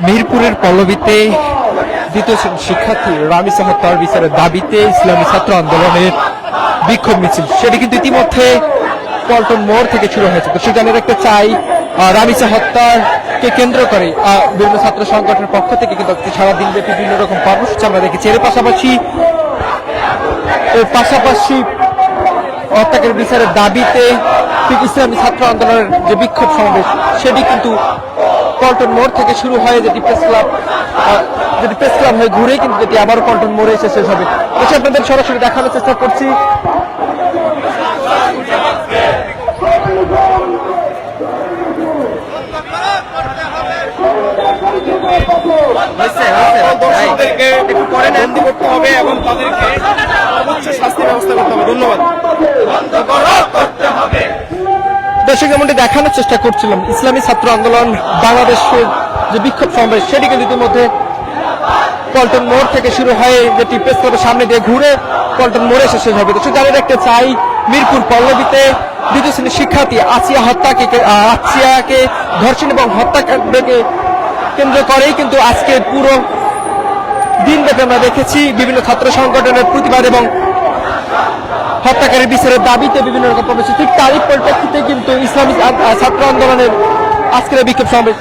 মিরপুরের পল্লবীতে দ্বিতীয় শিক্ষার্থী রামিসা হত্যার বিচারের দাবিতে ইসলামী ছাত্র আন্দোলনের বিক্ষোভ মিছিল সেটি কিন্তু ইতিমধ্যে পল্টন মোড় থেকে শুরু হয়েছে। তো সেখানে দেখতে চাই রামিসা হত্যাকে কেন্দ্র করে বিভিন্ন ছাত্র সংগঠনের পক্ষ থেকে কিন্তু সারাদিন ব্যাপী বিভিন্ন রকম কর্মসূচি আমরা দেখেছি। এর পাশাপাশি হত্যাকারী বিচারের দাবিতে ইসলামী ছাত্র আন্দোলনের যে বিক্ষোভ সমাবেশ সেটি কিন্তু পল্টন মোড় থেকে শুরু হয়, যেটি প্রেস ক্লাব হয়ে ঘুরে কিন্তু যেটি আবার পল্টন মোড়ে এসে শেষ হবে। এসে আপনাদের সরাসরি দেখানোর চেষ্টা করছি। এবং তাদেরকে সর্বোচ্চ শাস্তি ব্যবস্থা করতে হবে। ধন্যবাদ। দর্শক, যেমনটি দেখানোর চেষ্টা করছিলাম, ইসলামী ছাত্র আন্দোলন বাংলাদেশের যে বিক্ষোভ সমাবেশ সেটি কিন্তু ইতিমধ্যে পল্টন মোড় থেকে শুরু হয়ে যেটি প্রেস ক্লাবের সামনে দিয়ে ঘুরে পল্টন মোড়ে এসে শেষ হবে। দর্শক, জানিয়ে রাখতে চাই মিরপুর পল্লবীতে দ্বিতীয় শ্রেণীর শিক্ষার্থী আসিয়াকে ধর্ষণ এবং হত্যাকাণ্ডকে কেন্দ্র করেই কিন্তু আজকে পুরো দিনব্যাপী আমরা দেখেছি বিভিন্ন ছাত্র সংগঠনের প্রতিবাদ এবং হত্যাকারীর বিচারের দাবিতে বিভিন্ন রকম কর্মসূচি। ঠিক তারই পরিপ্রেক্ষিতে কিন্তু ইসলামী ছাত্র আন্দোলনের আজকের বিক্ষোভ সমাবেশ।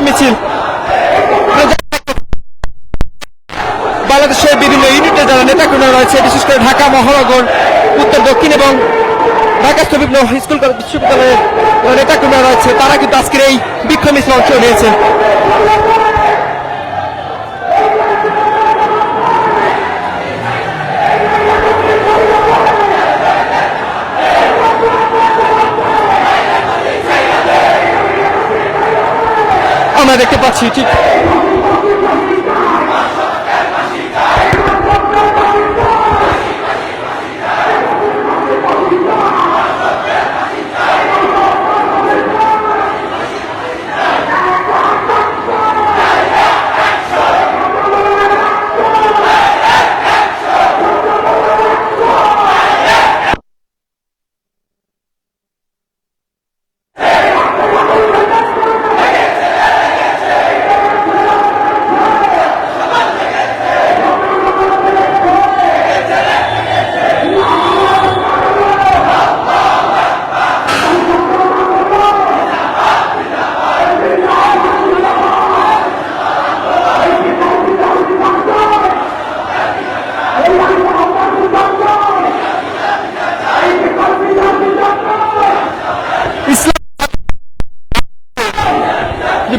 মিছিল বাংলাদেশের বিভিন্ন ইউনিটে যারা নেতাকর্মী রয়েছে, বিশেষ করে ঢাকা মহানগর, উত্তর দক্ষিণ এবং ঢাকাস্থ বিভিন্ন স্কুল কলেজ বিশ্ববিদ্যালয়ের নেতাকর্মী রয়েছে, তারা কিন্তু আজকের এই বিক্ষোভ মিছিলে অংশ নিয়েছে। আমরা দেখতে পাচ্ছি ঠিক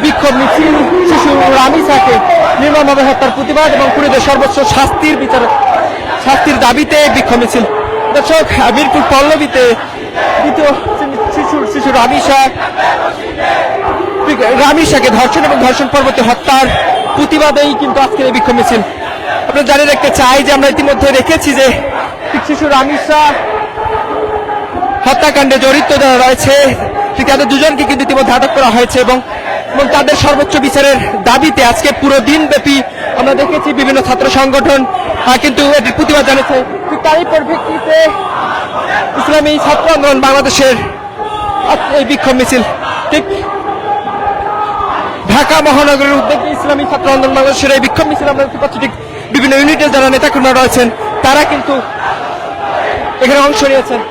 বিক্ষোভ মিছিল শিশু রামিসাকে নির্মমভাবে হত্যার প্রতিবাদ এবং খুনিদের সর্বোচ্চ শাস্তির দাবিতে বিক্ষোভ মিছিল। দর্শক, মিরপুর পল্লবীতে দ্বিতীয় শিশু রামিসাকে ধর্ষণ এবং ধর্ষণ পরবর্তী হত্যার প্রতিবাদেই কিন্তু আজকের এই বিক্ষোভ মিছিল। আপনারা জানিয়ে রাখতে চাই যে আমরা ইতিমধ্যে দেখেছি যে শিশু রামিসা হত্যাকাণ্ডে জড়িত যারা রয়েছে ঠিক তাদের দুজনকে কিন্তু ইতিমধ্যে আটক করা হয়েছে এবং তাদের সর্বোচ্চ বিচারের দাবিতে আজকে পুরো দিন ব্যাপী আমরা দেখেছি বিভিন্ন ছাত্র সংগঠন কিন্তু এটির প্রতিবাদ জানিয়েছে। ঠিক তারই পরিপ্রেক্ষিতে ইসলামী ছাত্র আন্দোলন বাংলাদেশের এই বিক্ষোভ মিছিল ঠিক ঢাকা মহানগরের উদ্যোগে ইসলামী ছাত্র আন্দোলন বাংলাদেশের এই বিক্ষোভ মিছিল আমরা দেখতে পাচ্ছি ঠিক বিভিন্ন ইউনিটের যারা নেতাকর্মীরা রয়েছেন তারা কিন্তু এখানে অংশ নিয়েছেন।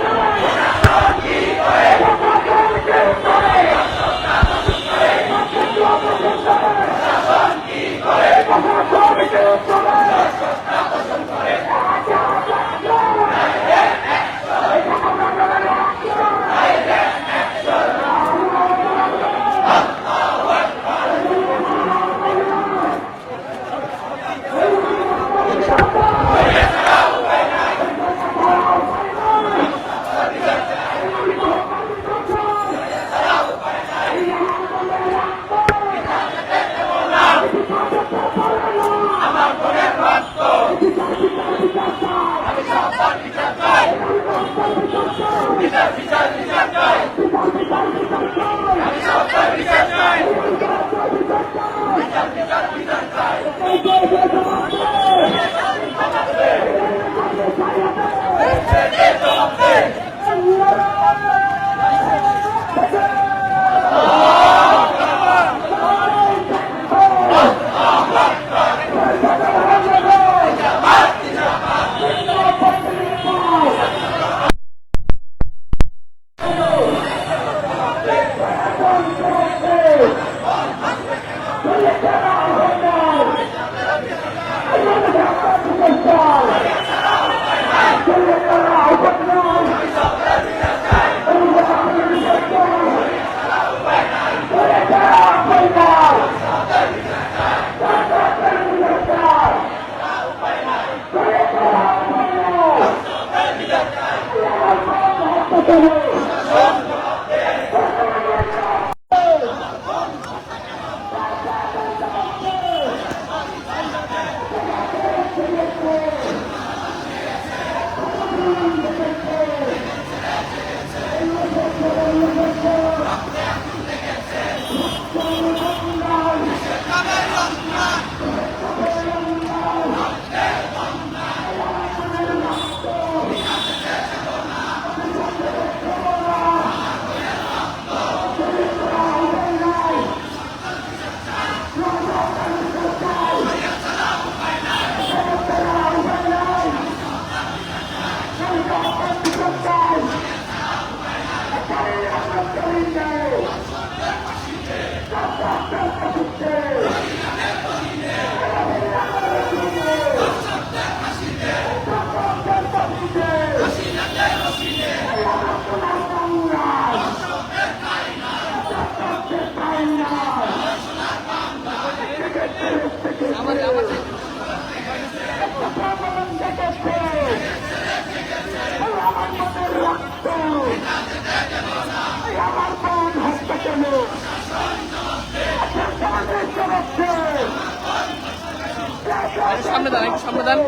সামনে দান, একটু সামনে দান,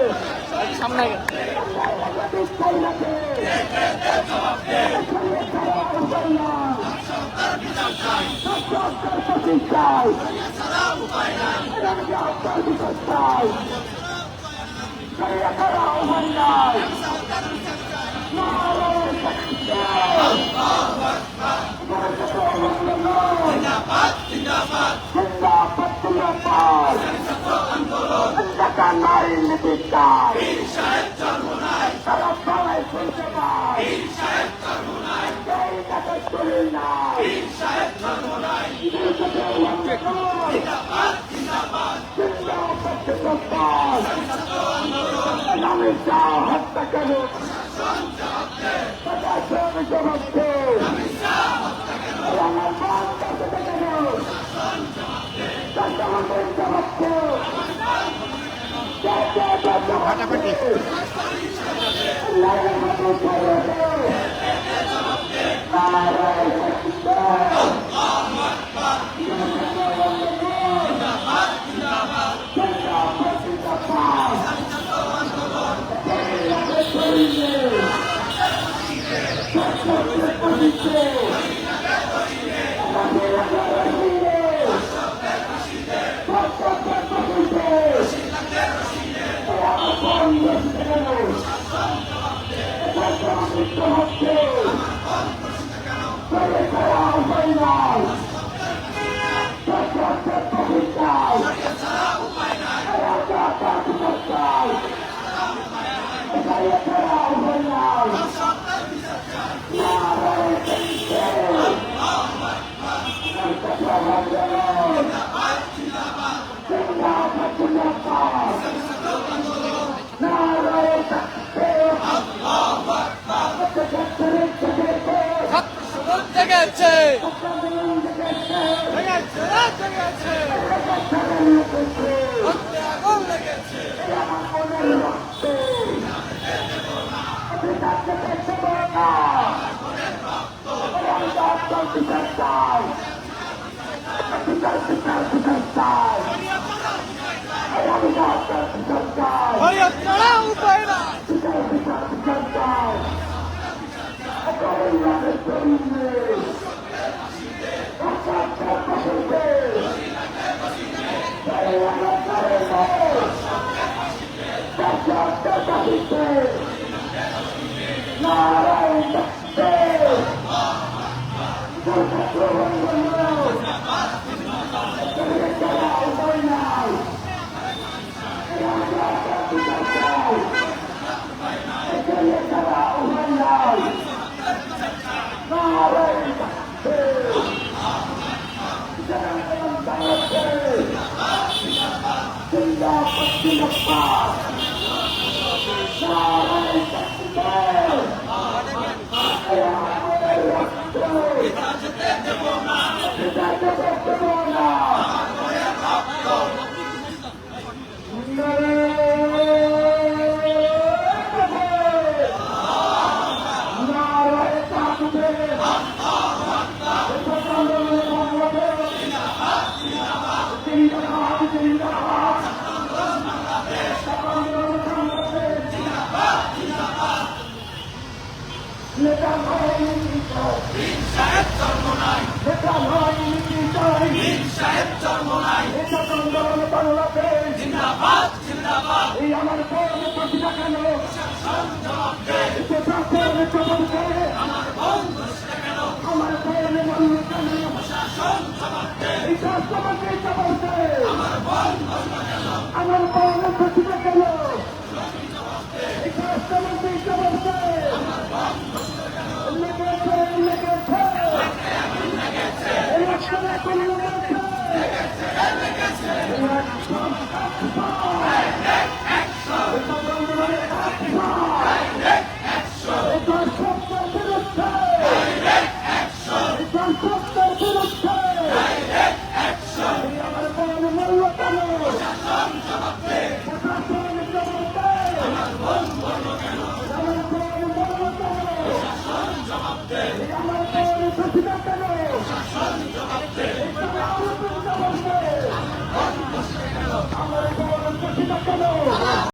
সামনে নেতা নয় নীতি চাই, নেতা নয় নীতি চাই, নেতা আন্দোলন বাংলাদেশ এই আমার বড় প্রতিভা কেন প্রশাসন জবাব দেয়, আমার বড় মান্য কেন এই রাষ্ট্রপতি জবাব দেয়, আমার বড় প্রতিভা কেন এই রাষ্ট্রপতি জবাব দেয়, লেগেছে লেগেছে এই রাষ্ট্র এখন লেগেছে আমার